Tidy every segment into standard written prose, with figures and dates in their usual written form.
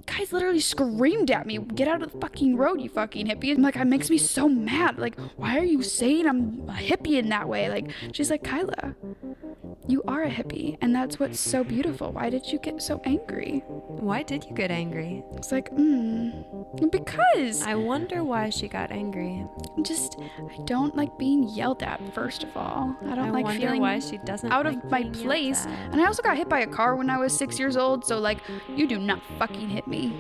guys literally screamed at me, "Get out of the fucking road, you fucking hippie." I'm like, it makes me so mad. Like, why are you saying I'm a hippie in that way? Like, she's like, Kyla, you are a hippie, and that's what's so beautiful. Why did you get so angry? Why did you get angry? It's like, because I wonder why she got angry. I don't like being yelled at, first of all. I don't like feeling why she doesn't out like of my being place. yelled at. And I also got hit by a car when I was 6 years old, so like, you do not fucking hit me.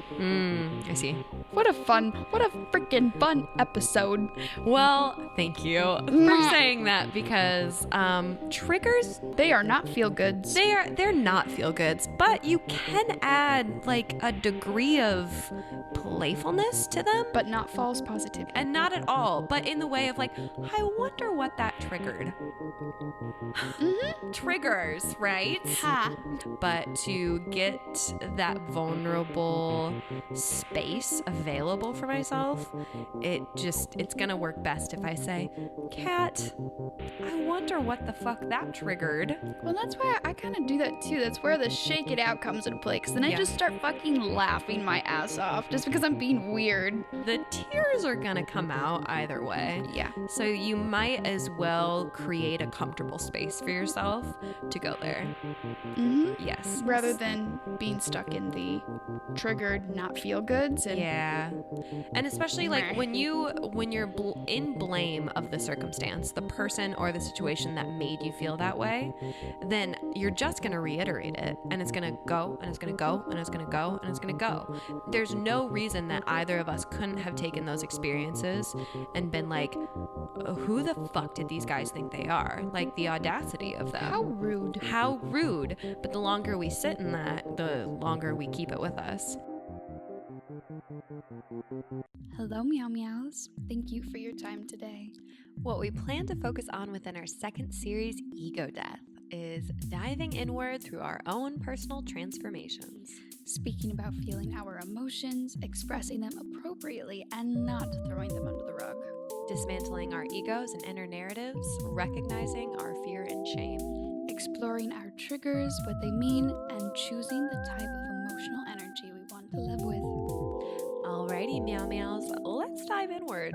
I see. What a freaking fun episode. Well, thank you for saying that, because triggers, They are not feel goods. they're not feel goods, but you can add like a degree of playfulness to them, But not false positivity. and not at all, but in the way of like, I wonder what that triggered. Triggers, right? Ha. But to get that vulnerable space available for myself, it's gonna work best if I say, Kat, I wonder what the fuck that triggered. Well, that's why I kind of do that too. That's where the shake it out comes into play. Because then I just start fucking laughing my ass off just because I'm being weird. The tears are gonna come out either way. Yeah. So you might as well create a comfortable space for yourself to go there. Yes. Rather than being stuck in the triggered not feel goods. And Yeah. And especially like when you're in blame of the circumstance, the person or the situation that made you feel that way, then you're just going to reiterate it, and it's going to go and it's going to go and it's going to go and it's going to go. There's no reason that either of us couldn't have taken those experiences and been like, who the fuck did these guys think they are? Like, the audacity of them. How rude. How rude. But the longer we sit in that, the longer we keep it with us. Hello, Meow Meows. Thank you for your time today. What we plan to focus on within our second series, Ego Death, is diving inward through our own personal transformations. Speaking about feeling our emotions, expressing them appropriately, and not throwing them under the rug. Dismantling our egos and inner narratives, recognizing our fear and shame. Exploring our triggers, what they mean, and choosing the type of emotional energy we want to live with. Alrighty, Meow Meows, let's dive inward.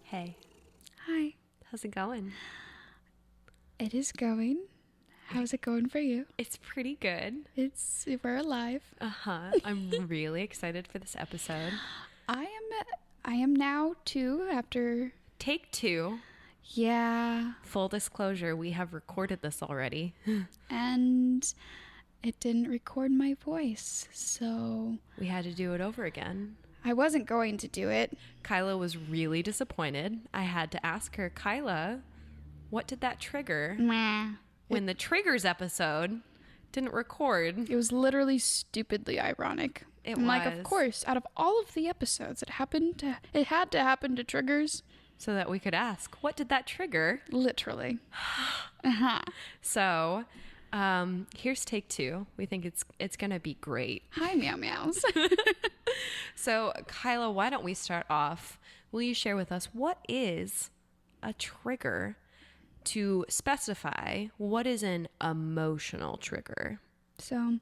Hey. Hi. How's it going? It is going. How's it going for you? It's pretty good. We're alive. I'm really excited for this episode. I am now too, after Take 2. Yeah. Full disclosure, we have recorded this already. And it didn't record my voice, so We had to do it over again. I wasn't going to do it. Kyla was really disappointed. I had to ask her, Kyla, what did that trigger? When the triggers episode didn't record. It was literally stupidly ironic. I'm like, of course, out of all of the episodes, it had to happen to triggers. So that we could ask, what did that trigger? Literally. So, here's take 2. We think it's gonna be great. Hi, Meow Meows. So, Kyla, why don't we start off? Will you share with us what is a trigger, to specify what is an emotional trigger? So,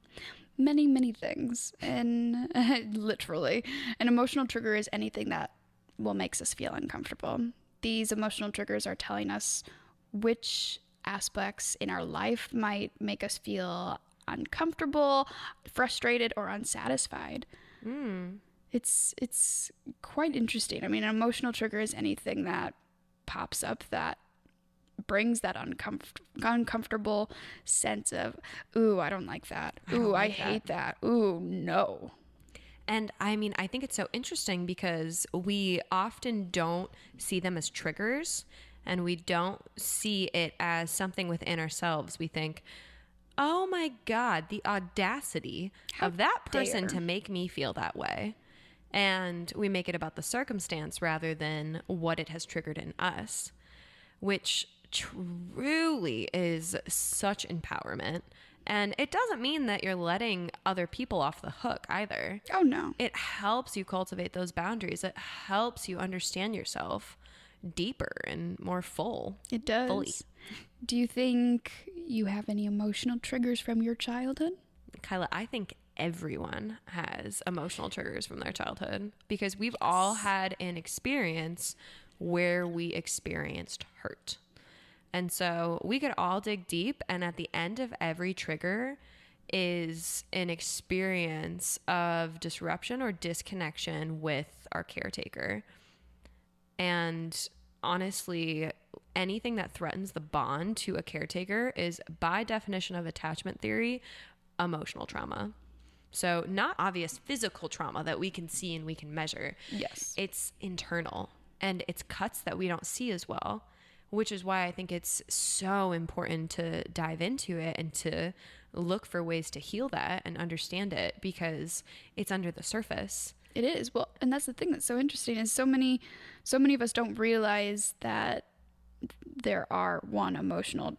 many things. And literally, an emotional trigger is anything that makes us feel uncomfortable. These emotional triggers are telling us which aspects in our life might make us feel uncomfortable, frustrated, or unsatisfied. It's quite interesting. I mean, an emotional trigger is anything that pops up that brings that uncomfortable sense of, ooh, I don't like that. Ooh, I hate that. Ooh, no. And I mean, I think it's so interesting because we often don't see them as triggers, and we don't see it as something within ourselves. We think, oh my God, the audacity of that person to make me feel that way. And we make it about the circumstance rather than what it has triggered in us, which truly is such empowerment. And it doesn't mean that you're letting other people off the hook either. Oh, no. It helps you cultivate those boundaries. It helps you understand yourself deeper and more full. It does. Fully. Do you think you have any emotional triggers from your childhood? Kyla, I think everyone has emotional triggers from their childhood because we've all had an experience where we experienced hurt. And so we could all dig deep, and at the end of every trigger is an experience of disruption or disconnection with our caretaker. And honestly, anything that threatens the bond to a caretaker is, by definition of attachment theory, emotional trauma. So not obvious physical trauma that we can see and we can measure. Yes. It's internal, and it's cuts that we don't see as well, which is why I think it's so important to dive into it and to look for ways to heal that and understand it, because it's under the surface. It is. Well, and that's the thing that's so interesting is so many of us don't realize that there are emotional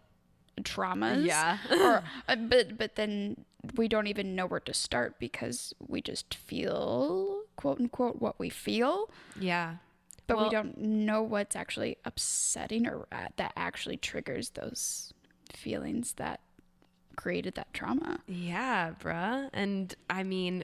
traumas. Yeah. or but then we don't even know where to start because we just feel, quote unquote, what we feel. Yeah. But we don't know what's actually upsetting or that actually triggers those feelings that created that trauma. Yeah, bruh. And I mean,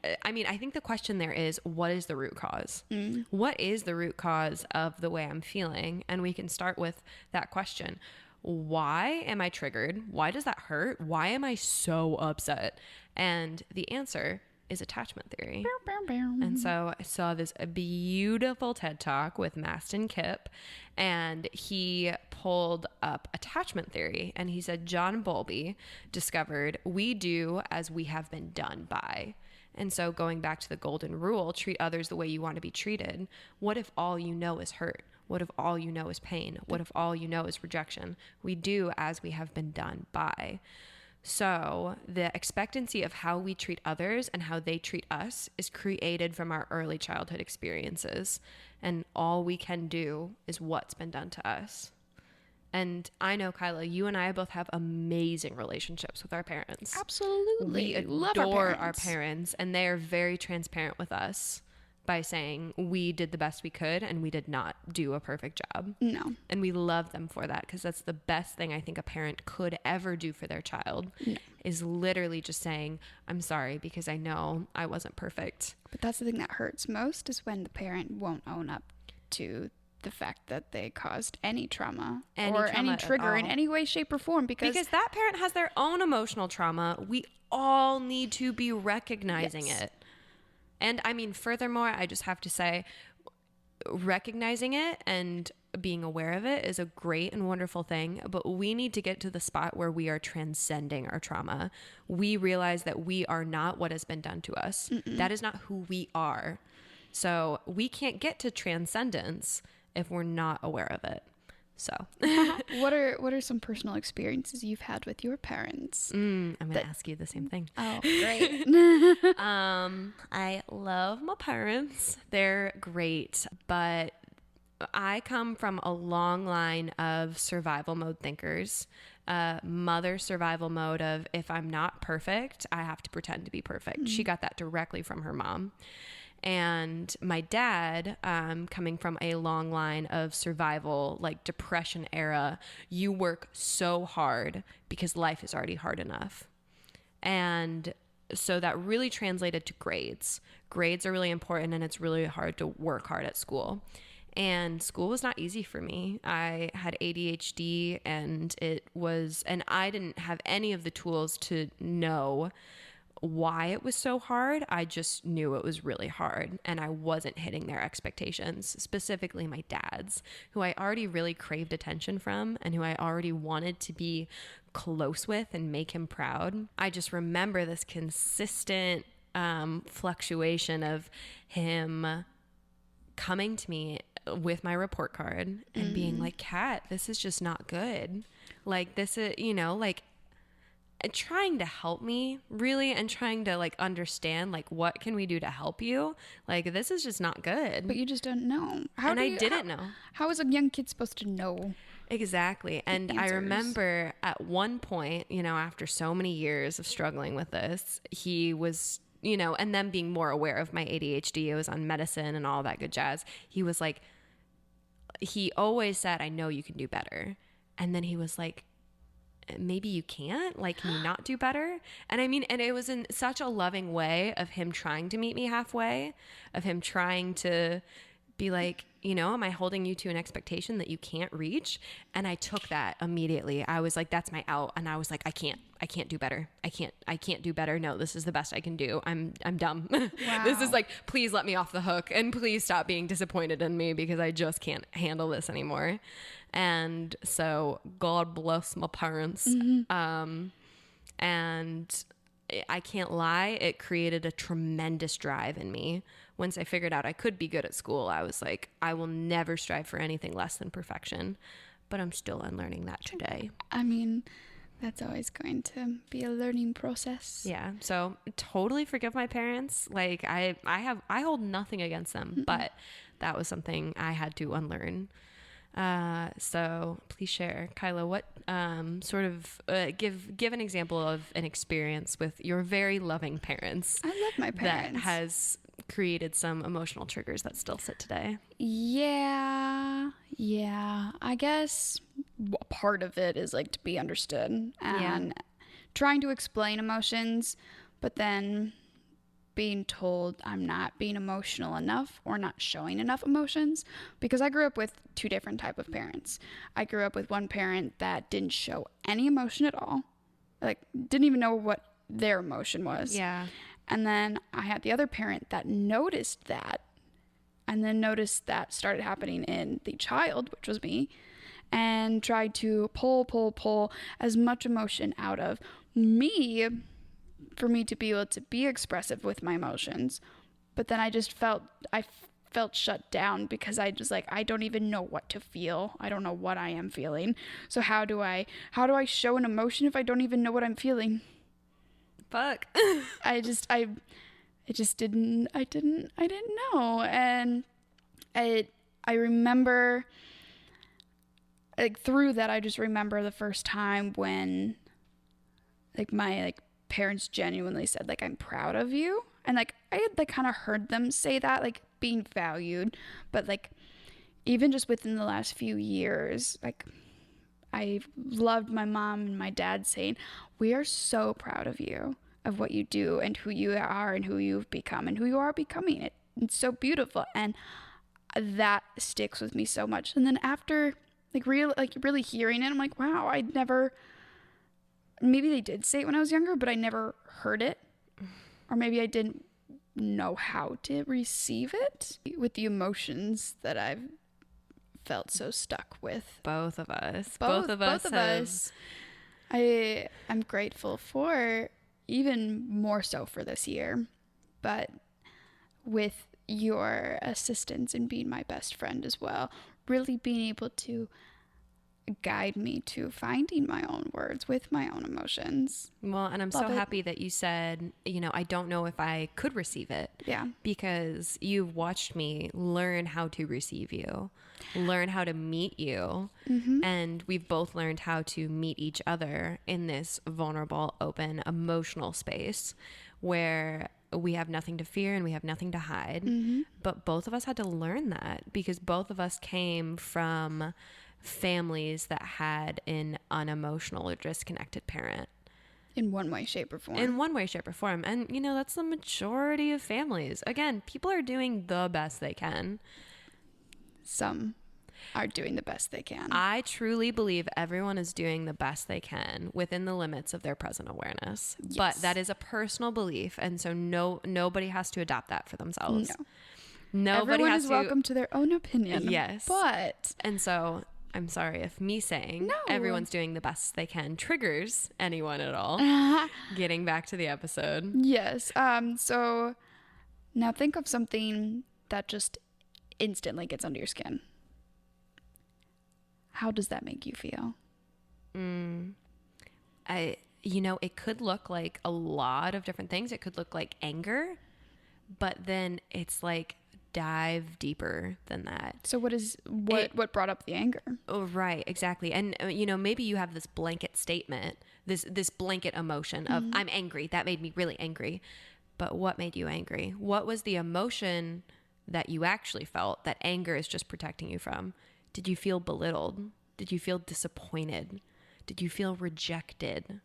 I think the question there is, what is the root cause? What is the root cause of the way I'm feeling? And we can start with that question. Why am I triggered? Why does that hurt? Why am I so upset? And the answer is attachment theory. And so I saw this beautiful TED Talk with Mastin Kipp, and he pulled up attachment theory, and he said John Bowlby discovered we do as we have been done by. And so going back to the golden rule, treat others the way you want to be treated. What if all you know is hurt? What if all you know is pain? What if all you know is rejection? We do as we have been done by. So the expectancy of how we treat others and how they treat us is created from our early childhood experiences. And all we can do is what's been done to us. And I know, Kyla, you and I both have amazing relationships with our parents. Absolutely. We adore our parents, and they are very transparent with us by saying we did the best we could and we did not do a perfect job. No. And we love them for that, because that's the best thing I think a parent could ever do for their child, is literally just saying, I'm sorry because I know I wasn't perfect. But that's the thing that hurts most, is when the parent won't own up to the fact that they caused any trauma or any trigger in any way, shape, or form. Because that parent has their own emotional trauma. We all need to be recognizing it. And I mean, furthermore, I just have to say, recognizing it and being aware of it is a great and wonderful thing, but we need to get to the spot where we are transcending our trauma. We realize that we are not what has been done to us. That is not who we are. So we can't get to transcendence if we're not aware of it. So what are some personal experiences you've had with your parents? I'm going to ask you the same thing. Oh, great. I love my parents. They're great, but I come from a long line of survival mode thinkers. Mother survival mode of, if I'm not perfect, I have to pretend to be perfect. She got that directly from her mom. And my dad, coming from a long line of survival, like depression era, you work so hard because life is already hard enough. And so that really translated to grades. Grades are really important, and it's really hard to work hard at school. And school was not easy for me. I had ADHD, and I didn't have any of the tools to know why it was so hard. I just knew it was really hard, and I wasn't hitting their expectations, specifically my dad's, who I already really craved attention from and who I already wanted to be close with and make him proud. I just remember this consistent fluctuation of him coming to me with my report card and being like, Kat, this is just not good. Like, this is, trying to help me really, and trying to like understand like what can we do to help you, like this is just not good. But you just don't know. I didn't know. How is a young kid supposed to know? Exactly. And I remember at one point, you know, after so many years of struggling with this, he was, you know, and then being more aware of my ADHD, I was on medicine and all that good jazz. He was like, he always said, I know you can do better. And then he was like, maybe you can't, like, can you not do better? And I mean, and it was in such a loving way of him trying to meet me halfway, of him trying to be like, you know, am I holding you to an expectation that you can't reach? And I took that immediately. I was like, that's my out. And I was like, I can't do better. I can't do better. No, this is the best I can do. I'm dumb. Wow. This is like, please let me off the hook and please stop being disappointed in me because I just can't handle this anymore. And so God bless my parents. And I can't lie, it created a tremendous drive in me. Once I figured out I could be good at school, I was like, I will never strive for anything less than perfection. But I'm still unlearning that today. I mean, that's always going to be a learning process. Yeah. So totally forgive my parents. Like I hold nothing against them, but that was something I had to unlearn. So please share, Kyla, what sort of give an example of an experience with your very loving parents. I love my parents. That has created some emotional triggers that still sit today. Yeah. I guess part of it is like to be understood and trying to explain emotions, but then being told I'm not being emotional enough or not showing enough emotions, because I grew up with two different type of parents. I grew up with one parent that didn't show any emotion at all, like didn't even know what their emotion was. Yeah. And then I had the other parent that noticed that, and then noticed that started happening in the child, which was me, and tried to pull as much emotion out of me for me to be able to be expressive with my emotions. But then I felt shut down because I just like, I don't even know what to feel. I don't know what I am feeling. So how do I show an emotion if I don't even know what I'm feeling? Fuck. I didn't know. And I remember, like, through that, I just remember the first time when like my like parents genuinely said like, I'm proud of you. And like I had like kind of heard them say that, like being valued, but like even just within the last few years, like I loved my mom and my dad saying, we are so proud of you, of what you do and who you are and who you've become and who you are becoming. It's so beautiful. And that sticks with me so much. And then after really hearing it, I'm like, wow, maybe they did say it when I was younger, but I never heard it. Or maybe I didn't know how to receive it with the emotions that I've felt so stuck with. Both of us. I'm grateful for, even more so for this year, but with your assistance and being my best friend as well, really being able to guide me to finding my own words with my own emotions. Well, and I'm so happy that you said, you know, I don't know if I could receive it. Yeah. Because you've watched me learn how to receive you, learn how to meet you. Mm-hmm. And we've both learned how to meet each other in this vulnerable, open, emotional space where we have nothing to fear and we have nothing to hide. Mm-hmm. But both of us had to learn that because both of us came from families that had an unemotional or disconnected parent. In one way, shape, or form. And, you know, that's the majority of families. Again, people are doing the best they can. Some are doing the best they can. I truly believe everyone is doing the best they can within the limits of their present awareness. Yes. But that is a personal belief. And so nobody has to adopt that for themselves. No. Everyone is welcome to their own opinion. Yes. And so I'm sorry if me saying everyone's doing the best they can triggers anyone at all. Getting back to the episode. Yes. So now think of something that just instantly gets under your skin. How does that make you feel? it could look like a lot of different things. It could look like anger, but then it's like dive deeper than that. So what brought up the anger? Oh, right, exactly. And maybe you have this blanket statement, this blanket emotion of I'm angry. That made me really angry. But what made you angry? What was the emotion that you actually felt that anger is just protecting you from? Did you feel belittled? Did you feel disappointed? Did you feel rejected?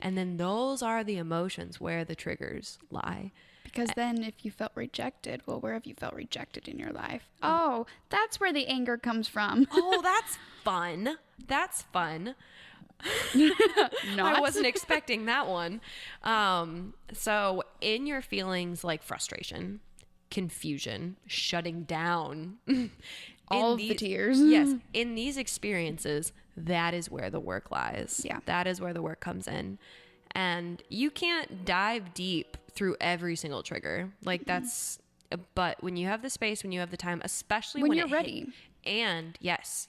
And then those are the emotions where the triggers lie. Because then if you felt rejected, well, where have you felt rejected in your life? Oh, that's where the anger comes from. Oh, that's fun. That's fun. Not. I wasn't expecting that one. So in your feelings like frustration, confusion, shutting down, all of the tears. Yes. In these experiences, that is where the work lies. Yeah. That is where the work comes in. And you can't dive deep through every single trigger. Like but when you have the space, when you have the time, especially when you're ready. And yes,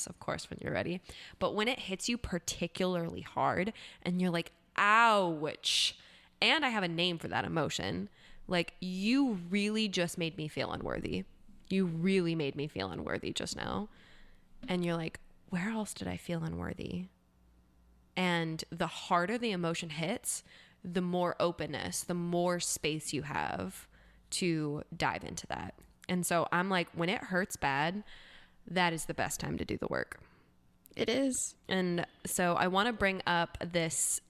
of course, when you're ready. But when it hits you particularly hard and you're like, ouch. And I have a name for that emotion. Like, you really just made me feel unworthy. You really made me feel unworthy just now. And you're like, where else did I feel unworthy? And the harder the emotion hits, the more openness, the more space you have to dive into that. And so I'm like, when it hurts bad, that is the best time to do the work. It is. And so I want to bring up this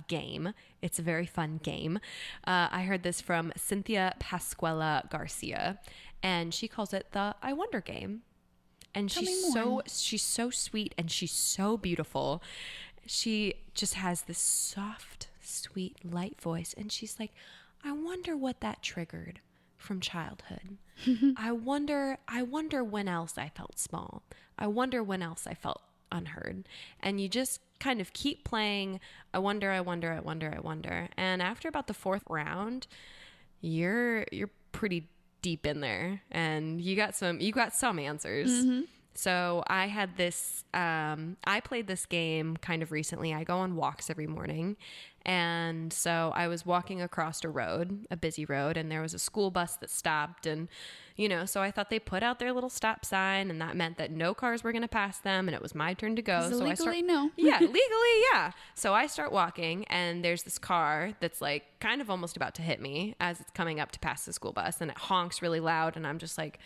game. It's a very fun game. I heard this from Cynthia Pasquella Garcia, and she calls it the I Wonder game. And she's so sweet and she's so beautiful. She just has this soft, sweet, light voice. And she's like, I wonder what that triggered from childhood. I wonder when else I felt small. I wonder when else I felt unheard. And you just kind of keep playing. I wonder. And after about the fourth round, you're pretty deep in there and you got some answers. Mm-hmm. So I had this, I played this game kind of recently. I go on walks every morning. And so I was walking across a busy road, and there was a school bus that stopped. And, so I thought they put out their little stop sign, and that meant that no cars were going to pass them, and it was my turn to go. So legally, no. Yeah, legally, yeah. So I start walking, and there's this car that's like kind of almost about to hit me as it's coming up to pass the school bus, and it honks really loud, and I'm just like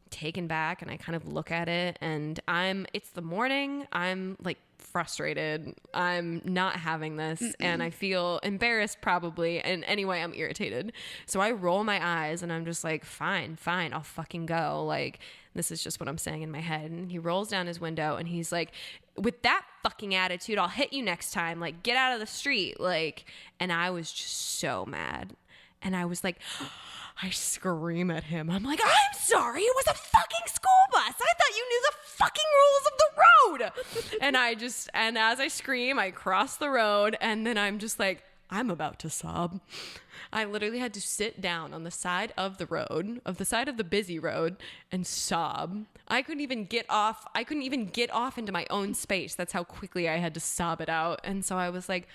taken back, and I kind of look at it, and it's the morning. I'm like frustrated. I'm not having this. And I feel embarrassed probably. And anyway, I'm irritated. So I roll my eyes and I'm just like, fine, I'll fucking go. Like, this is just what I'm saying in my head. And he rolls down his window and he's like, with that fucking attitude, I'll hit you next time. Like, get out of the street. Like, and I was just so mad. And I was like, I scream at him. I'm like, I'm sorry. It was a fucking school bus. I thought you knew the fucking rules of the road. And as I scream, I cross the road. And then I'm just like, I'm about to sob. I literally had to sit down on the side of the road, the busy road, and sob. I couldn't even get off into my own space. That's how quickly I had to sob it out. And so I was like,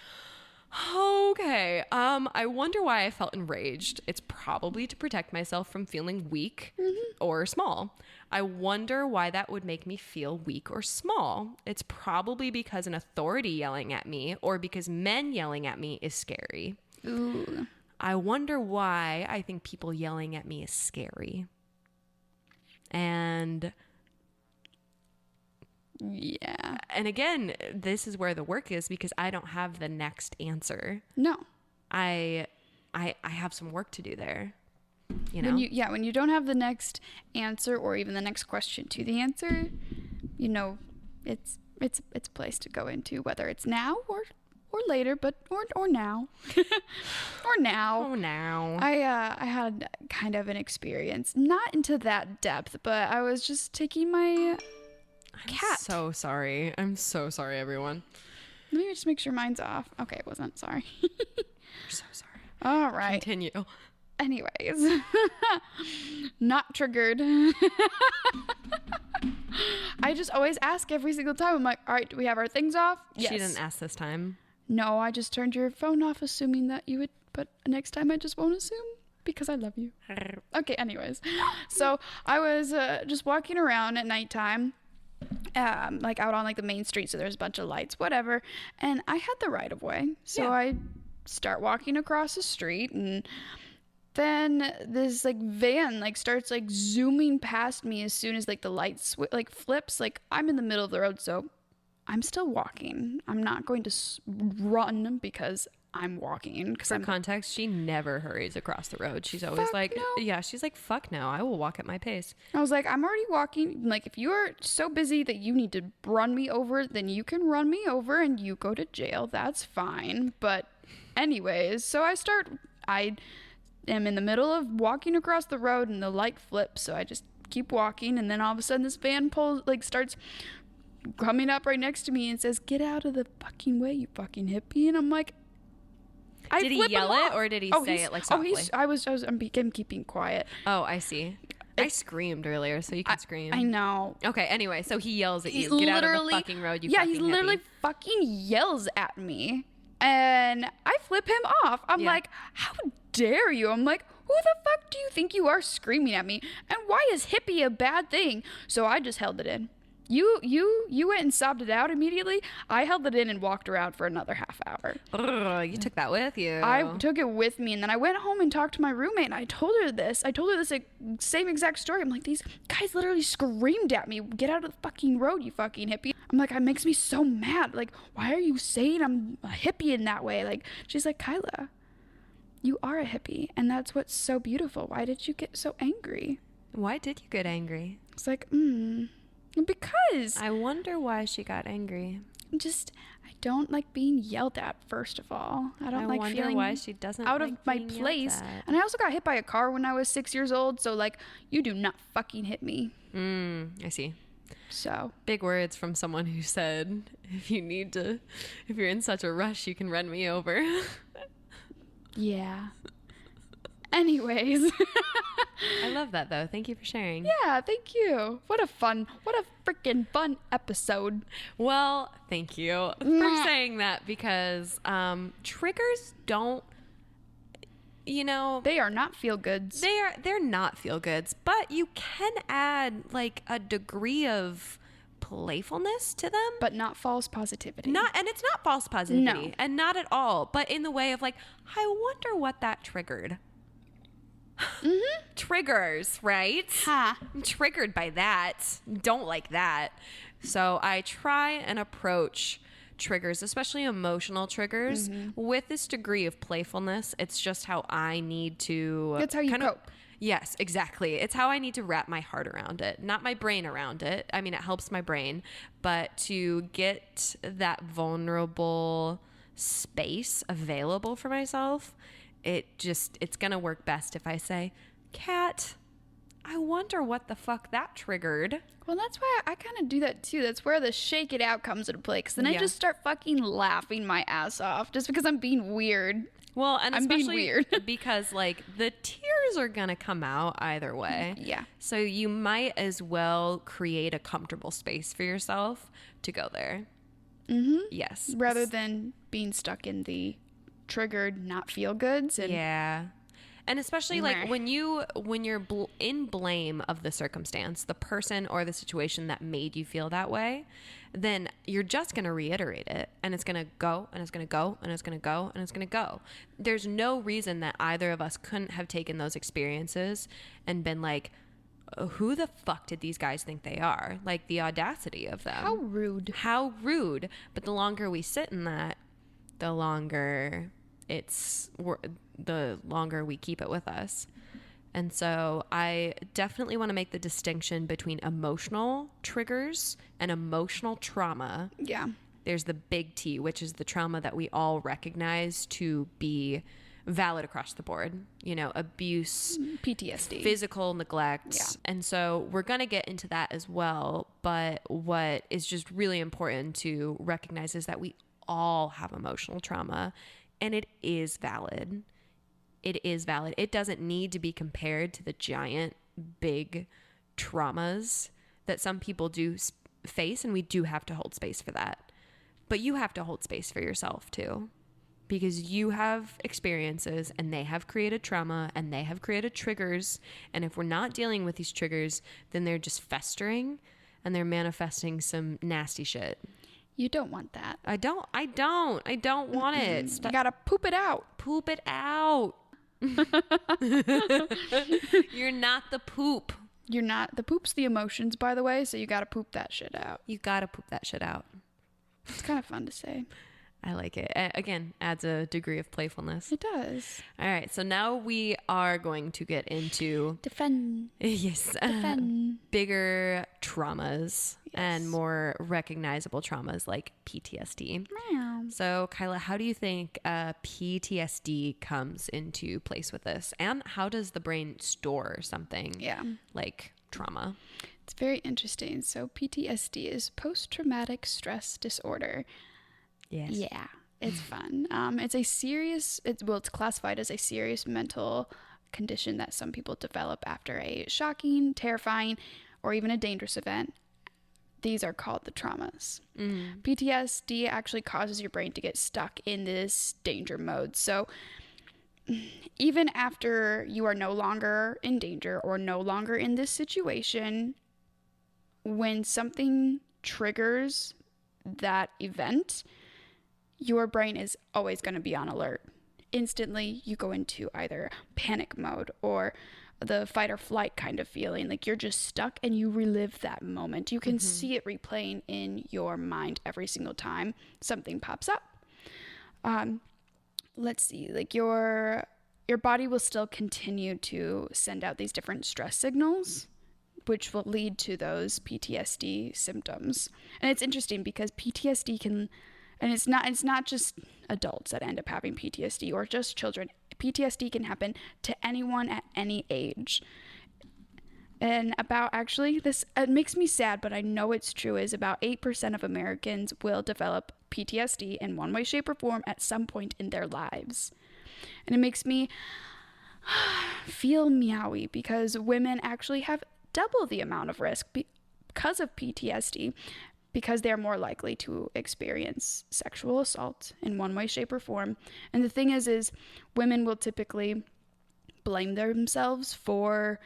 okay. I wonder why I felt enraged. It's probably to protect myself from feeling weak or small. I wonder why that would make me feel weak or small. It's probably because an authority yelling at me or because men yelling at me is scary. Ooh. I wonder why I think people yelling at me is scary. And yeah. And again, this is where the work is because I don't have the next answer. No. I have some work to do there. When you don't have the next answer or even the next question to the answer, it's a place to go into, whether it's now or later, but or now. Or now. Oh, now. I had kind of an experience, not into that depth, but I was just taking my cat. I'm so sorry, everyone. Let me just make sure mine's off. Okay, it wasn't. Sorry. I'm so sorry. All right. Continue. Anyways, not triggered. I just always ask every single time. I'm like, all right, do we have our things off? Yes. She didn't ask this time. No, I just turned your phone off assuming that you would, but next time I just won't assume because I love you. Okay, anyways. So I was just walking around at nighttime, like out on like the main street, so there's a bunch of lights, whatever, and I had the right of way. So I start walking across the street, and then this like van like starts like zooming past me as soon as like the light like flips. Like I'm in the middle of the road, so I'm still walking. I'm not going to run because I'm walking. For context, she never hurries across the road. She's always like, no. yeah, she's like, fuck no, I will walk at my pace. I was like, I'm already walking. Like, if you are so busy that you need to run me over, then you can run me over and you go to jail. That's fine. But anyways, so I am in the middle of walking across the road and the light flips. So I just keep walking. And then all of a sudden this van starts coming up right next to me and says, "Get out of the fucking way, you fucking hippie." And I'm like, did he yell it or did he say it like softly? I'm keeping quiet. Oh, I see. I screamed earlier, so you can scream. I know. Okay, anyway, so he yells at you. Get out of the fucking road, you fucking hippie. Yeah, he literally fucking yells at me. And I flip him off. I'm like, how dare you? I'm like, who the fuck do you think you are screaming at me? And why is hippie a bad thing? So I just held it in. You went and sobbed it out immediately. I held it in and walked around for another half hour. You took that with you. I took it with me, and then I went home and talked to my roommate, and I told her this. Like, same exact story. I'm like, these guys literally screamed at me, "Get out of the fucking road, you fucking hippie." I'm like, it makes me so mad. Like, why are you saying I'm a hippie in that way? Like, she's like, Kyla, you are a hippie, and that's what's so beautiful. Why did you get so angry? Why did you get angry? It's like, because I wonder why she got angry. I don't like being yelled at, first of all. I like feeling why she doesn't out like of my place. And I also got hit by a ar when I was 6 years old, so like, you do not fucking hit me. I see. So big words from someone who said, if you're in such a rush, you can run me over. Yeah. Anyways. I love that though. Thank you for sharing. Yeah, thank you. What a freaking fun episode. Well, thank you for saying that, because triggers don't, they are not feel goods. They're not feel goods, but you can add like a degree of playfulness to them, but not false positivity. And it's not false positivity, and not at all, but in the way of like, I wonder what that triggered. Triggers, right? I'm triggered by that. Don't like that. So I try and approach triggers, especially emotional triggers, with this degree of playfulness. It's just how I need to. That's how you cope. Yes, exactly. It's how I need to wrap my heart around it, not my brain around it. I mean, it helps my brain, but to get that vulnerable space available for myself, it's going to work best if I say, Kat, I wonder what the fuck that triggered. Well, that's why I kind of do that too. That's where the shake it out comes into play. Because then I just start fucking laughing my ass off just because I'm being weird. Well, and especially being weird. because like the tears are going to come out either way. Yeah. So you might as well create a comfortable space for yourself to go there. Yes. Rather than being stuck in the triggered not feel goods. And and especially like when you're in blame of the circumstance, the person or the situation that made you feel that way, then you're just going to reiterate it, and it's going to go and it's going to go and it's going to go and it's going to go. There's no reason that either of us couldn't have taken those experiences and been like, who the fuck did these guys think they are? Like, the audacity of them. How rude. But the longer we sit in that, the longer we keep it with us. And so I definitely want to make the distinction between emotional triggers and emotional trauma. Yeah. There's the big T, which is the trauma that we all recognize to be valid across the board. Abuse, PTSD, physical neglect. Yeah. And so we're going to get into that as well. But what is just really important to recognize is that we all have emotional trauma, and it is valid. It is valid. It doesn't need to be compared to the giant, big traumas that some people do face, and we do have to hold space for that. But you have to hold space for yourself too, because you have experiences and they have created trauma and they have created triggers. And if we're not dealing with these triggers, then they're just festering and they're manifesting some nasty shit. You don't want that. I don't want it. You gotta poop it out. Poop it out. You're not the poop. You're not. The poop's the emotions, by the way, so you gotta poop that shit out. You gotta poop that shit out. It's kind of fun to say. I like it. Again, adds a degree of playfulness. It does. All right, so now we are going to get into Defend. bigger traumas and more recognizable traumas like PTSD. Meow. So, Kyla, how do you think PTSD comes into place with this? And how does the brain store something like trauma? It's very interesting. So PTSD is post-traumatic stress disorder. Yes. Yeah, it's fun. It's classified as a serious mental condition that some people develop after a shocking, terrifying, or even a dangerous event. These are called the traumas. PTSD actually causes your brain to get stuck in this danger mode. So even after you are no longer in danger or no longer in this situation, when something triggers that event, your brain is always going to be on alert. Instantly, you go into either panic mode or the fight or flight kind of feeling, like you're just stuck and you relive that moment. You can see it replaying in your mind every single time something pops up. Let's see, like your body will still continue to send out these different stress signals, which will lead to those PTSD symptoms. And it's interesting because PTSD can, and it's not just adults that end up having PTSD or just children. PTSD can happen to anyone at any age. And this, it makes me sad, but I know it's true, is about 8% of Americans will develop PTSD in one way, shape, or form at some point in their lives. And it makes me feel meowy because women actually have double the amount of risk because of PTSD, because they're more likely to experience sexual assault in one way, shape, or form. And the thing is women will typically blame themselves for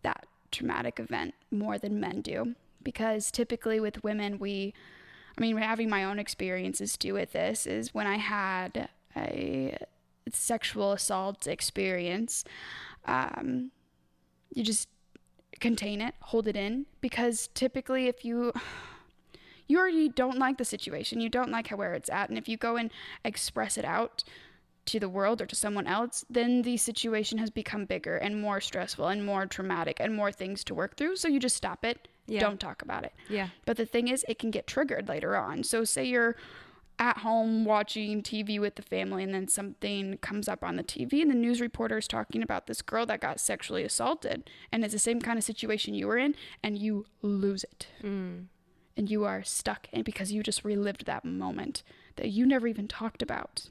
that traumatic event more than men do, because typically with women, having my own experiences too with this, is when I had a sexual assault experience, you just contain it, hold it in, because typically if you already don't like the situation, you don't like where it's at, and if you go and express it out to the world or to someone else, then the situation has become bigger and more stressful and more traumatic and more things to work through, so you just stop it. Don't talk about it. But the thing is, it can get triggered later on. So say you're at home watching TV with the family, and then something comes up on the TV and the news reporter is talking about this girl that got sexually assaulted, and it's the same kind of situation you were in, and you lose it. And you are stuck, and because you just relived that moment that you never even talked about.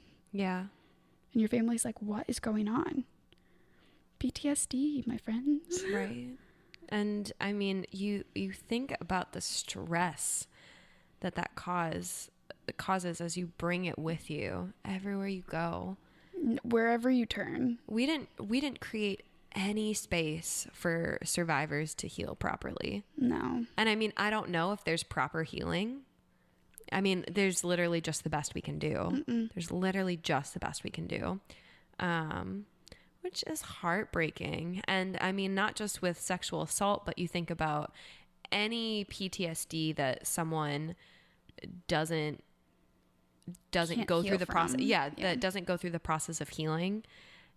And your family's like, what is going on? PTSD, my friends. Right. And I mean, you think about the stress that causes as you bring it with you everywhere you go, wherever you turn. We didn't create any space for survivors to heal properly. No. And I mean, I don't know if there's proper healing. I mean, there's literally just the best we can do. There's literally just the best we can do, which is heartbreaking. And I mean, not just with sexual assault, but you think about any PTSD that someone doesn't go through the process. That doesn't go through the process of healing,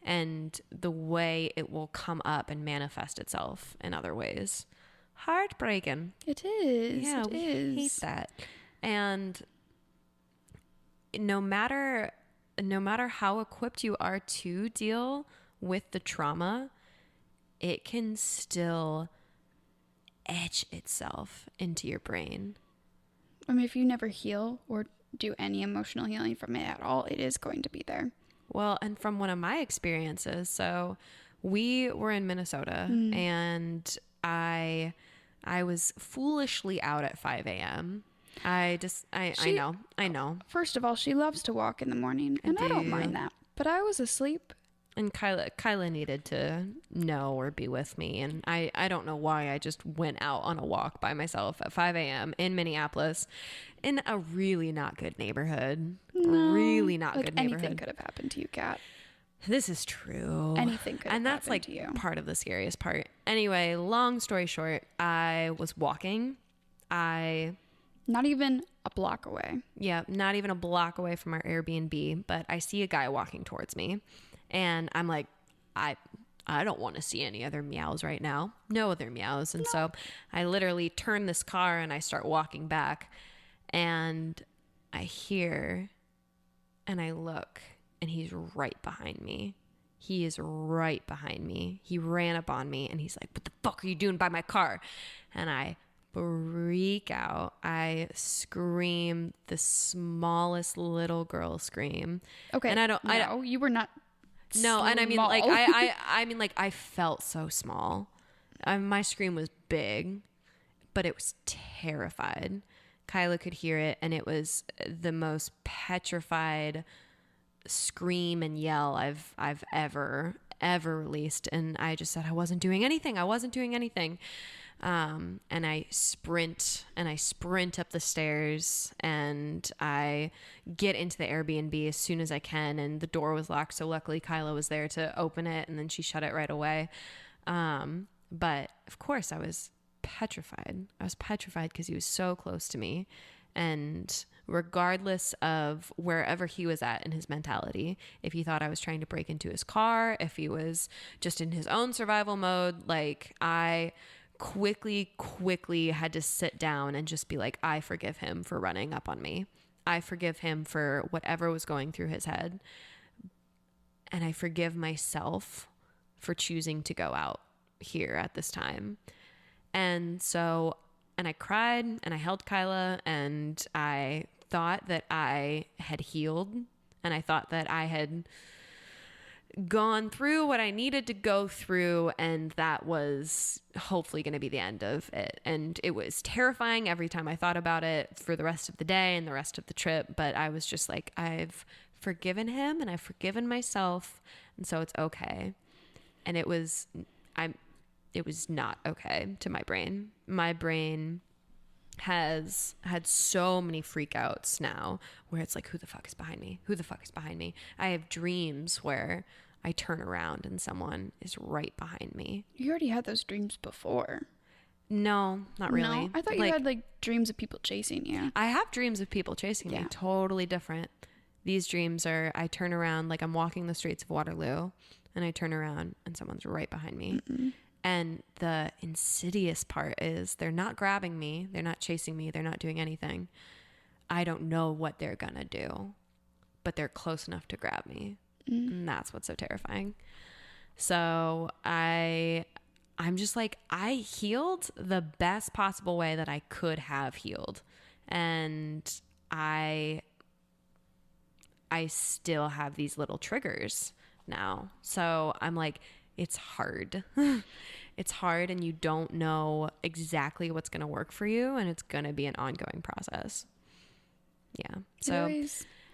and the way it will come up and manifest itself in other ways. Heartbreaking. It is. Yeah, we hate that. And no matter how equipped you are to deal with the trauma, it can still etch itself into your brain. I mean, if you never heal or do any emotional healing from it at all, it is going to be there. Well, and from one of my experiences, so we were in Minnesota, and I was foolishly out at 5 a.m. I know. First of all, she loves to walk in the morning, and I don't mind that. But I was asleep. And Kyla needed to know or be with me. And I don't know why I just went out on a walk by myself at 5 a.m. in Minneapolis in a really not good neighborhood. No, really not like good neighborhood. Anything could have happened to you, Kat. This is true. Anything could have And that's happened like to you. part of the scariest part. Anyway, long story short, I was walking. Not even a block away. Yeah, not even a block away from our Airbnb, but I see a guy walking towards me. And I'm like, I don't want to see any other meows right now. No other meows. And so I literally turn this car and I start walking back. And I hear and I look and he's right behind me. He is right behind me. He ran up on me and he's like, what the fuck are you doing by my car? And I freak out. I scream the smallest little girl scream. Okay. And you were not. No, and I mean, small. like, I mean, like, I felt so small. My scream was big, but it was terrified. Kyla could hear it, and it was the most petrified scream and yell I've ever released. And I just said I wasn't doing anything. And I sprint up the stairs and I get into the Airbnb as soon as I can, and the door was locked. So luckily Kyla was there to open it, and then she shut it right away. But of course I was petrified. Because he was so close to me. And regardless of wherever he was at in his mentality, if he thought I was trying to break into his car, if he was just in his own survival mode, like, I quickly had to sit down and just be like, I forgive him for running up on me. I forgive him for whatever was going through his head. And I forgive myself for choosing to go out here at this time. And so, and I cried and I held Kyla, and I thought that I had healed, and I thought that I had gone through what I needed to go through, and that was hopefully going to be the end of it. And it was terrifying every time I thought about it for the rest of the day and the rest of the trip. But I was just like, I've forgiven him and I've forgiven myself, and so it's okay. And it was not okay to my brain. My brain has had so many freakouts now where it's like, who the fuck is behind me? I have dreams where I turn around and someone is right behind me. You already had those dreams before. No, not really. No, I thought you had like dreams of people chasing you. I have dreams of people chasing me. Totally different. These dreams are, I turn around, like I'm walking the streets of Waterloo, and I turn around and someone's right behind me. Mm-mm. And the insidious part is they're not grabbing me. They're not chasing me. They're not doing anything. I don't know what they're going to do, but they're close enough to grab me. Mm. And that's what's so terrifying. So I'm just like, I healed the best possible way that I could have healed. And I still have these little triggers now. So I'm like, it's hard. It's hard, and you don't know exactly what's going to work for you, and it's going to be an ongoing process. Yeah. So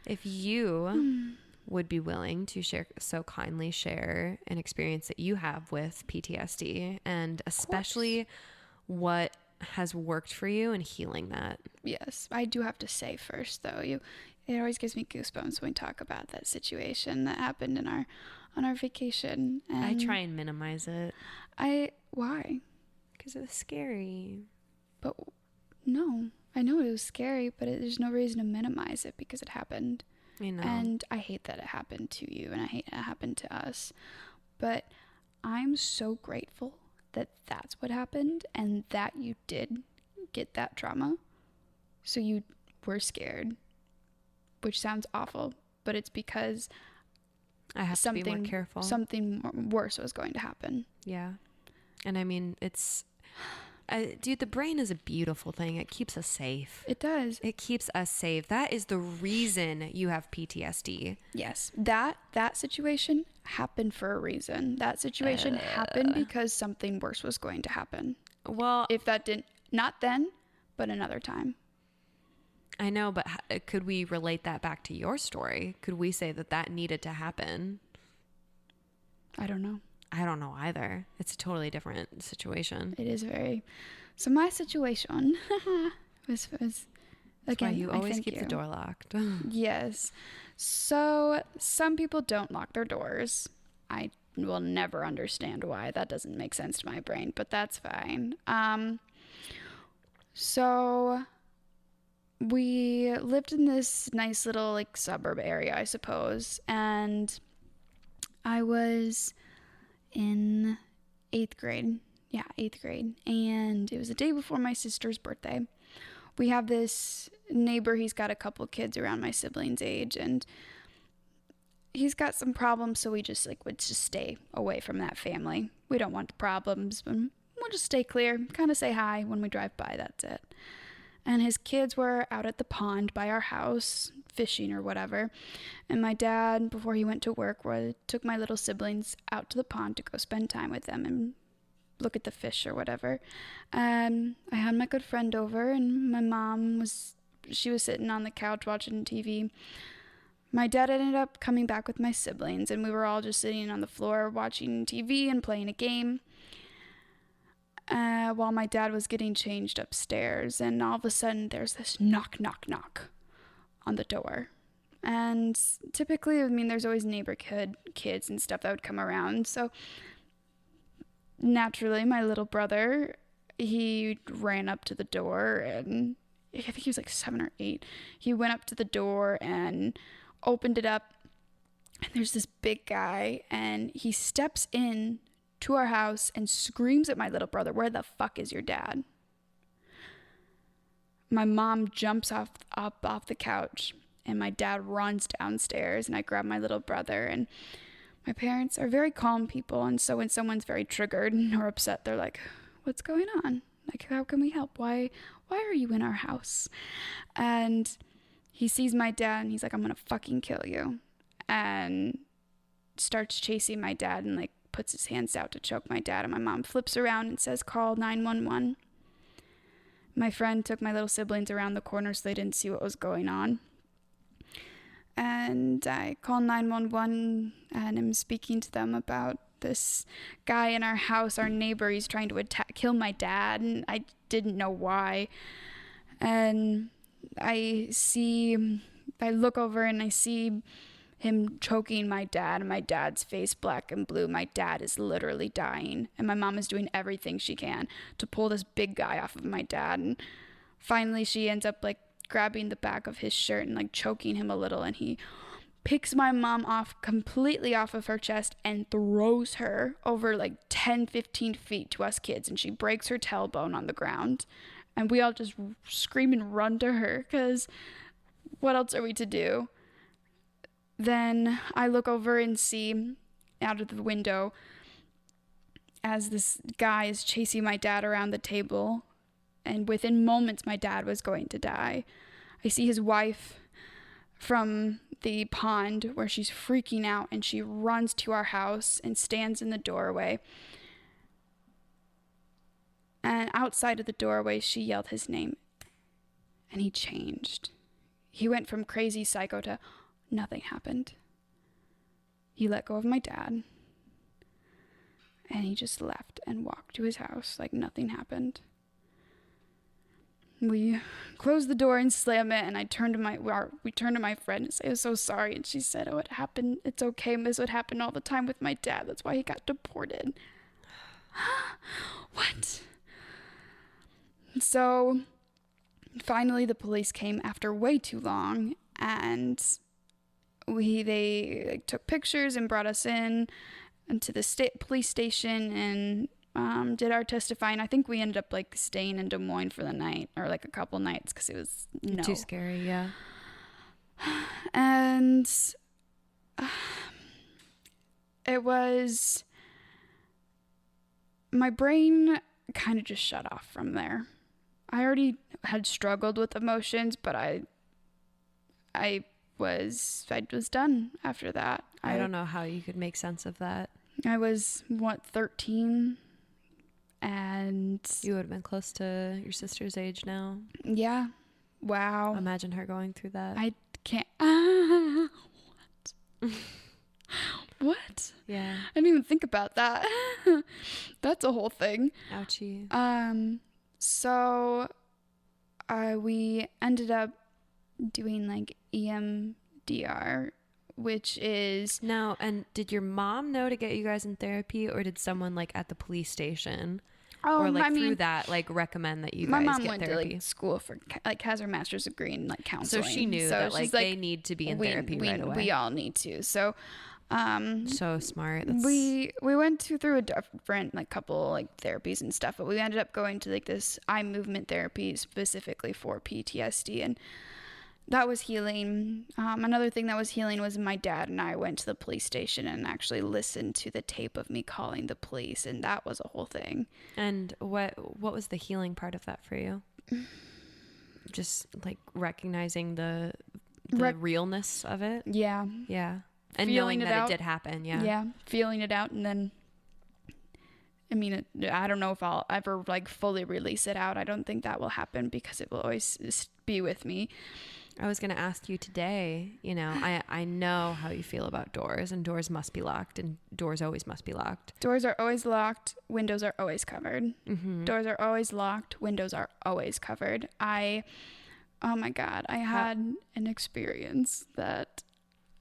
if you would be willing to so kindly share an experience that you have with PTSD, and especially what has worked for you in healing that. Yes. I do have to say first, though, it always gives me goosebumps when we talk about that situation that happened on our vacation. And I try and minimize it. Why? Because it was scary. But no, I know it was scary, but there's no reason to minimize it because it happened. I know. And I hate that it happened to you, and I hate it happened to us. But I'm so grateful that that's what happened, and that you did get that trauma. So you were scared, which sounds awful, but it's because I have to be more careful. Something worse was going to happen. Yeah. And I mean, dude, the brain is a beautiful thing. It keeps us safe. It does. It keeps us safe. That is the reason you have PTSD. Yes. That situation happened for a reason. That situation happened because something worse was going to happen. Well, if that didn't, not then, but another time. I know, but could we relate that back to your story? Could we say that that needed to happen? I don't know. I don't know either. It's a totally different situation. It is very. So my situation was That's again. why you always keep the door locked. Yes. So some people don't lock their doors. I will never understand why. That doesn't make sense to my brain, but that's fine. So we lived in this nice little like suburb area, I suppose, and I was in 8th grade. Yeah, 8th grade. And it was the day before my sister's birthday. We have this neighbor, he's got a couple kids around my siblings' age, and he's got some problems, so we just like would just stay away from that family. We don't want the problems, but we'll just stay clear, kind of say hi when we drive by, that's it. And his kids were out at the pond by our house, fishing or whatever. And my dad, before he went to work, took my little siblings out to the pond to go spend time with them and look at the fish or whatever. I had my good friend over, and my mom was sitting on the couch watching TV. My dad ended up coming back with my siblings, and we were all just sitting on the floor watching TV and playing a game. While my dad was getting changed upstairs, and all of a sudden there's this knock, knock, knock on the door. And typically, I mean, there's always neighborhood kids and stuff that would come around. So naturally, my little brother, he ran up to the door, and I think he was like 7 or 8. He went up to the door and opened it up, and there's this big guy, and he steps in to our house and screams at my little brother, "Where the fuck is your dad?" My mom jumps up off the couch, and my dad runs downstairs, and I grab my little brother. And my parents are very calm people, and so when someone's very triggered or upset, they're like, "What's going on? Like, how can we help? Why are you in our house?" And he sees my dad, and he's like, "I'm gonna fucking kill you," and starts chasing my dad and like puts his hands out to choke my dad. And my mom flips around and says, "Call 911. My friend took my little siblings around the corner so they didn't see what was going on. And I call 911 and I'm speaking to them about this guy in our house, our neighbor. He's trying to kill my dad, and I didn't know why. And I look over and I see him choking my dad, and my dad's face black and blue. My dad is literally dying, and my mom is doing everything she can to pull this big guy off of my dad. And finally she ends up like grabbing the back of his shirt and like choking him a little, and he picks my mom completely off of her chest and throws her over like 10-15 feet to us kids, and she breaks her tailbone on the ground, and we all just scream and run to her because what else are we to do? Then I look over and see out of the window as this guy is chasing my dad around the table, and within moments my dad was going to die. I see his wife from the pond where she's freaking out, and she runs to our house and stands in the doorway. And outside of the doorway she yelled his name, and he changed. He went from crazy psycho to nothing happened. He let go of my dad, and he just left and walked to his house like nothing happened. We closed the door and slammed it, and we turned to my friend and said, "I'm so sorry." And she said, "Oh, it happened. It's okay. This would happen all the time with my dad. That's why he got deported." What? So finally the police came after way too long, and they took pictures and brought us in to the police station and did our testifying. I think we ended up like staying in Des Moines for the night, or like a couple nights, because it was too scary. Yeah. And it was, my brain kind of just shut off from there. I already had struggled with emotions, but I was done after that. I don't know how you could make sense of that. I was 13, and you would have been close to your sister's age now. Yeah, Wow. Imagine her going through that. I can't. What? What? Yeah. I didn't even think about that. That's a whole thing. Ouchie. So we ended up doing like EMDR, which is Now, and did your mom know to get you guys in therapy, or did someone like at the police station or like through that like recommend that you guys my mom get went therapy? to like school for like has her master's degree in like counseling, So she knew that like they need to be in therapy right away. We all need to. So so smart. We went through a different like couple like therapies and stuff, but we ended up going to like this eye movement therapy specifically for PTSD, and that was healing. Another thing that was healing was my dad and I went to the police station and actually listened to the tape of me calling the police, and that was a whole thing. And what was the healing part of that for you? Just like recognizing the realness of it. Yeah. And feeling knowing that it did happen. Yeah, feeling it out, and then I mean, I don't know if I'll ever like fully release it out. I don't think that will happen because it will always be with me. I was going to ask you today, you know, I know how you feel about doors, and doors must be locked, and doors always must be locked. Doors are always locked. Windows are always covered. Mm-hmm. Doors are always locked. Windows are always covered. Oh my God, I had an experience that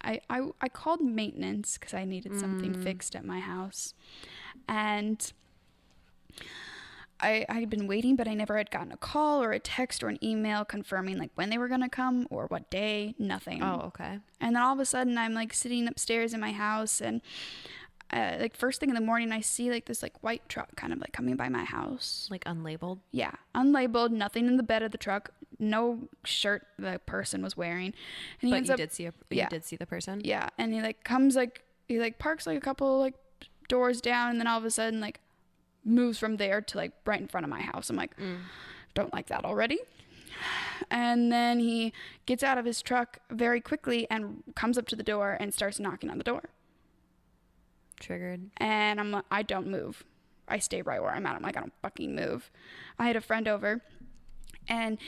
I called maintenance because I needed something fixed at my house. And I had been waiting, but I never had gotten a call or a text or an email confirming like when they were going to come or what day, nothing. Oh, okay. And then all of a sudden I'm like sitting upstairs in my house, and like first thing in the morning I see like this like white truck kind of like coming by my house. Like unlabeled? Yeah, unlabeled, nothing in the bed of the truck, no shirt the person was wearing. And but you did see the person? Yeah, and he like comes like, he like parks like a couple like doors down, and then all of a sudden like moves from there to like right in front of my house. I'm like, don't like that already. And then he gets out of his truck very quickly and comes up to the door and starts knocking on the door. Triggered. And I'm like, I don't move. I stay right where I'm at. I'm like, I don't fucking move. I had a friend over, and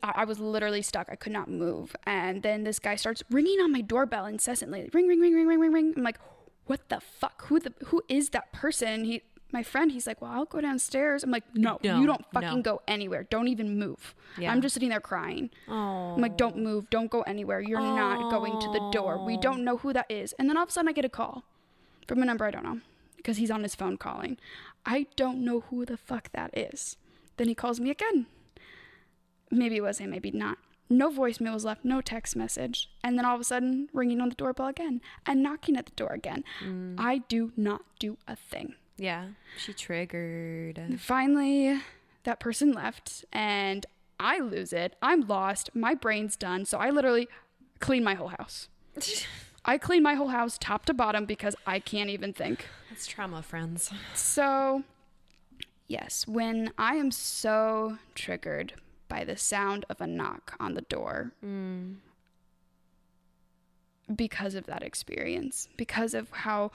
I was literally stuck. I could not move. And then this guy starts ringing on my doorbell incessantly. Ring, ring, ring, ring, ring, ring, ring. I'm like, what the fuck? Who is that person? My friend, he's like, well, I'll go downstairs. I'm like, no, you don't fucking go anywhere. Don't even move. Yeah. I'm just sitting there crying. Oh. I'm like, don't move. Don't go anywhere. You're not going to the door. We don't know who that is. And then all of a sudden I get a call from a number I don't know because he's on his phone calling. I don't know who the fuck that is. Then he calls me again. Maybe it was him, maybe not. No voicemail was left, no text message. And then all of a sudden, ringing on the doorbell again and knocking at the door again. I do not do a thing. Yeah, she triggered. Finally, that person left, and I lose it. I'm lost. My brain's done. So I literally clean my whole house. I clean my whole house top to bottom because I can't even think. That's trauma, friends. So, yes, when I am so triggered by the sound of a knock on the door because of that experience, because of how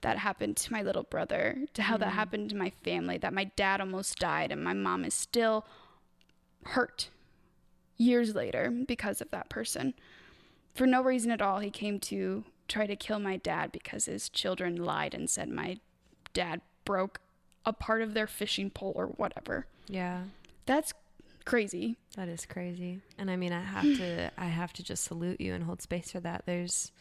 that happened to my little brother, to how that happened to my family, that my dad almost died and my mom is still hurt years later because of that person. For no reason at all, he came to try to kill my dad because his children lied and said my dad broke a part of their fishing pole or whatever. Yeah. That's crazy. That is crazy. And I mean, I have to just salute you and hold space for that. There's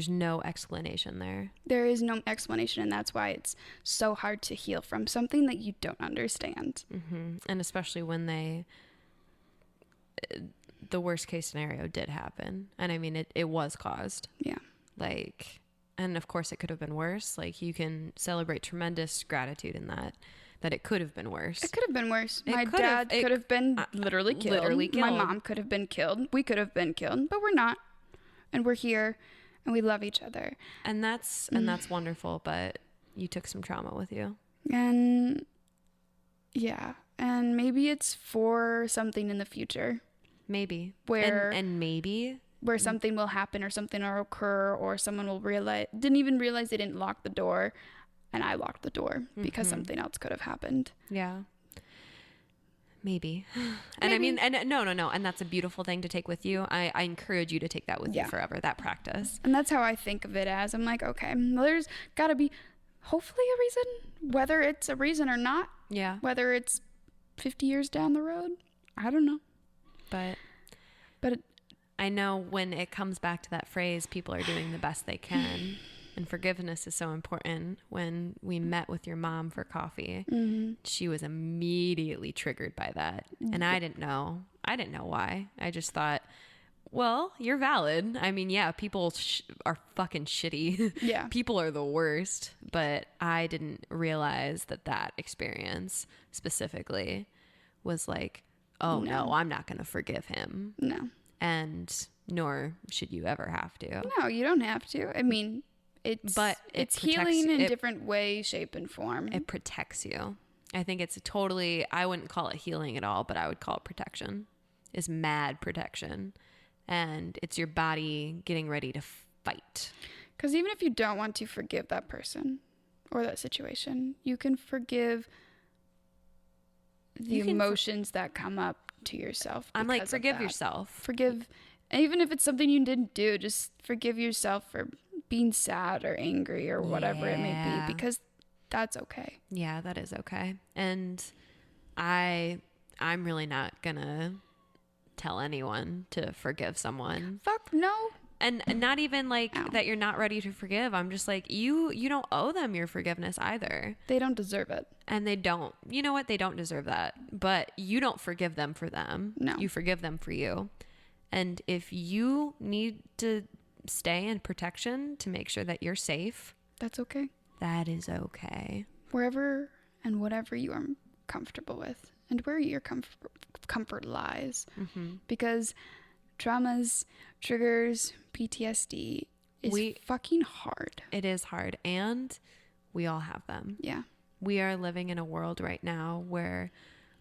no explanation there. There is no explanation, and that's why it's so hard to heal from something that you don't understand. Mm-hmm. And especially when the worst case scenario did happen. And I mean, it was caused. Yeah. Like, and of course it could have been worse. Like, you can celebrate tremendous gratitude in that it could have been worse. It could have been worse. My dad could have been literally killed. My mom could have been killed. We could have been killed, but we're not. And we're here. And we love each other. And that's wonderful, but you took some trauma with you. And yeah. And maybe it's for something in the future. Maybe. Maybe where something will happen or something will occur or someone will didn't even realize they didn't lock the door, and I locked the door because something else could have happened. Yeah. Maybe. And I mean, and no. And that's a beautiful thing to take with you. I encourage you to take that with you forever, that practice. And that's how I think of it as. I'm like, okay, well, there's got to be hopefully a reason, whether it's a reason or not. Yeah. Whether it's 50 years down the road. I don't know. But it, I know when it comes back to that phrase, people are doing the best they can. And forgiveness is so important. When we met with your mom for coffee, she was immediately triggered by that. And I didn't know why. I just thought, well, you're valid. I mean, yeah, people are fucking shitty. Yeah. People are the worst. But I didn't realize that experience specifically was like, oh, no, I'm not going to forgive him. No. And nor should you ever have to. No, you don't have to. I mean, it's healing in different way, shape, and form. It protects you. I think it's I wouldn't call it healing at all, but I would call it protection. It's mad protection. And it's your body getting ready to fight. Because even if you don't want to forgive that person or that situation, you can forgive the emotions that come up to yourself. I'm like, forgive yourself. Forgive, even if it's something you didn't do, just forgive yourself for being sad or angry or whatever it may be, because that's okay. Yeah, that is okay. And I'm really not gonna tell anyone to forgive someone. Fuck no. And not even like that you're not ready to forgive. I'm just like, you don't owe them your forgiveness either. They don't deserve it. And they don't. You know what? They don't deserve that. But you don't forgive them for them. No. You forgive them for you. And if you need to stay in protection to make sure that you're safe, that's okay. That is okay. Wherever and whatever you are comfortable with and where your comfort lies. Because traumas, triggers, PTSD is fucking hard. It is hard. And we all have them. Yeah. We are living in a world right now where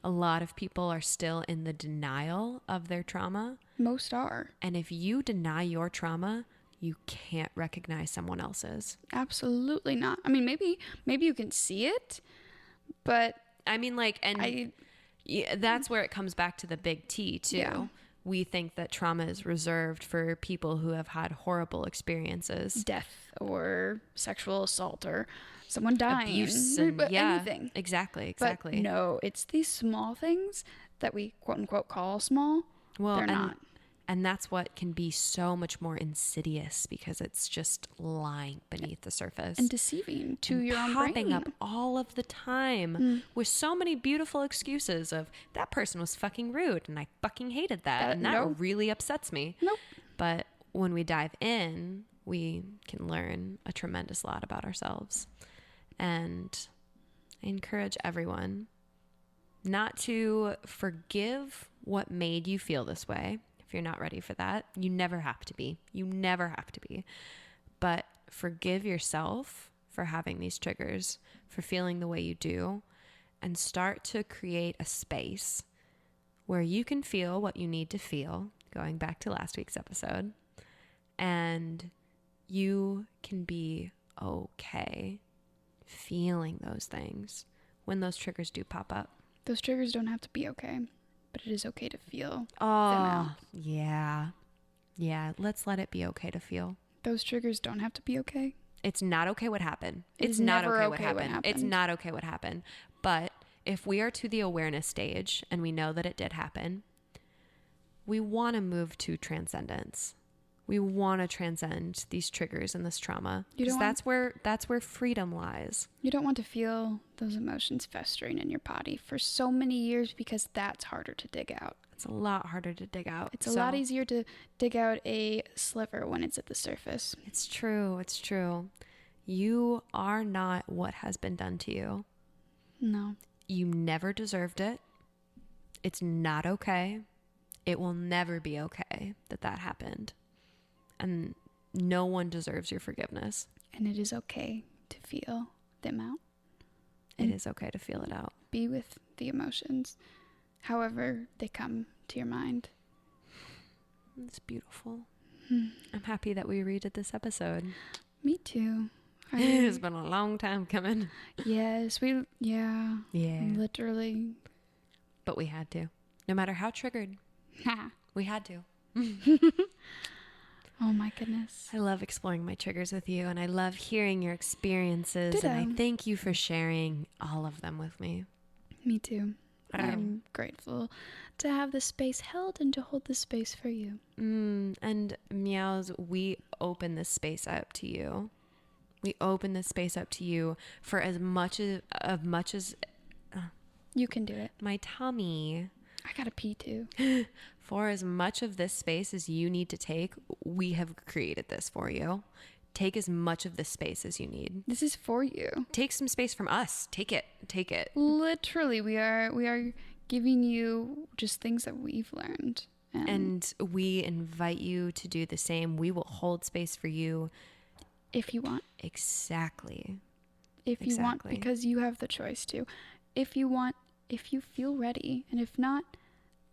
a lot of people are still in the denial of their trauma. Most are. And if you deny your trauma, you can't recognize someone else's. Absolutely not. I mean, maybe you can see it, but I mean, like, and that's where it comes back to the big T too. Yeah. We think that trauma is reserved for people who have had horrible experiences. Death or sexual assault or someone dying. Abuse and anything. Exactly. But no, it's these small things that we quote unquote call small. Well, they're not. And that's what can be so much more insidious because it's just lying beneath the surface. And deceiving to your own brain. Popping up all of the time with so many beautiful excuses of that person was fucking rude and I fucking hated that. And that really upsets me. Nope. But when we dive in, we can learn a tremendous lot about ourselves. And I encourage everyone not to forgive what made you feel this way. If you're not ready for that, you never have to be. You never have to be. But forgive yourself for having these triggers, for feeling the way you do, and start to create a space where you can feel what you need to feel, going back to last week's episode, and you can be okay feeling those things when those triggers do pop up. Those triggers don't have to be okay. But it is okay to feel them out. Yeah. Yeah. Let's let it be okay to feel. Those triggers don't have to be okay. It's not okay what happened. It's not okay what happened. It's not okay what happened. But if we are to the awareness stage and we know that it did happen, we want to move to transcendence. We want to transcend these triggers and this trauma. Because that's where freedom lies. You don't want to feel those emotions festering in your body for so many years because that's harder to dig out. It's a lot harder to dig out. It's a lot easier to dig out a sliver when it's at the surface. It's true. It's true. You are not what has been done to you. No. You never deserved it. It's not okay. It will never be okay that happened. And no one deserves your forgiveness. And it is okay to feel them out. It is okay to feel it out. Be with the emotions, however they come to your mind. It's beautiful. I'm happy that we redid this episode. Me too. It's been a long time coming. Yes, literally. But we had to. No matter how triggered, we had to. Oh my goodness. I love exploring my triggers with you, and I love hearing your experiences. Ditto. And I thank you for sharing all of them with me. Me too. I'm grateful to have the space held and to hold the space for you. And Meows, we open this space up to you. We open this space up to you for as much as You can do it. my tummy. I gotta pee too. For as much of this space as you need to take, we have created this for you. Take as much of this space as you need. This is for you. Take some space from us. Take it. Take it. Literally, we are giving you just things that we've learned. And we invite you to do the same. We will hold space for you. If you want. Exactly. If you want, because you have the choice to. If you want, if you feel ready. And if not,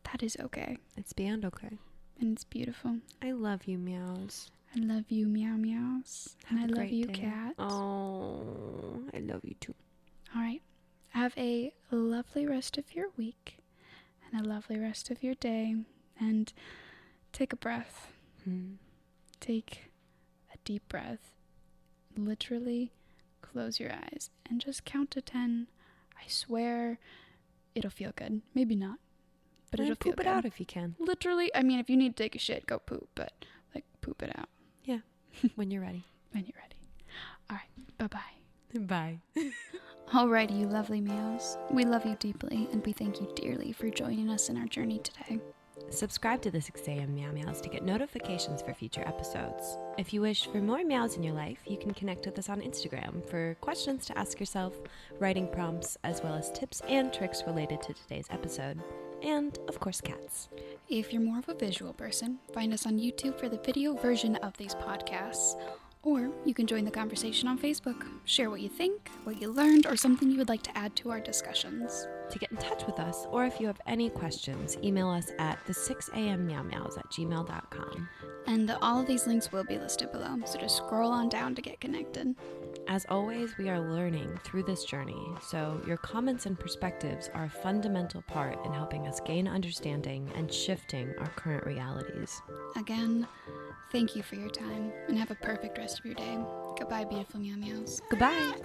that is okay. It's beyond okay. And it's beautiful. I love you, Meows. I love you, Meow Meows. And I love you, day. Cat. Oh, I love you too. All right. Have a lovely rest of your week and a lovely rest of your day. And take a breath. Take a deep breath. Literally close your eyes and just count to 10. I swear it'll feel good. Maybe not, but it'll feel poop it good. out if you can. Literally, I mean, if you need to take a shit, go poop, but like poop it out. Yeah, when you're ready. When you're ready. All right, bye-bye. Bye. Alrighty, you lovely meows. We love you deeply, and we thank you dearly for joining us in our journey today. Subscribe to the 6AM Meow Meows to get notifications for future episodes. If you wish for more meows in your life, you can connect with us on Instagram for questions to ask yourself, writing prompts, as well as tips and tricks related to today's episode. And, of course, cats. If you're more of a visual person, find us on YouTube for the video version of these podcasts. Or you can join the conversation on Facebook. Share what you think, what you learned, or something you would like to add to our discussions. To get in touch with us, or if you have any questions, email us at the 6am meows at gmail.com. And all of these links will be listed below, so just scroll on down to get connected. As always, we are learning through this journey, so your comments and perspectives are a fundamental part in helping us gain understanding and shifting our current realities. Again, thank you for your time, and have a perfect rest of your day. Goodbye, beautiful meow meows. Goodbye!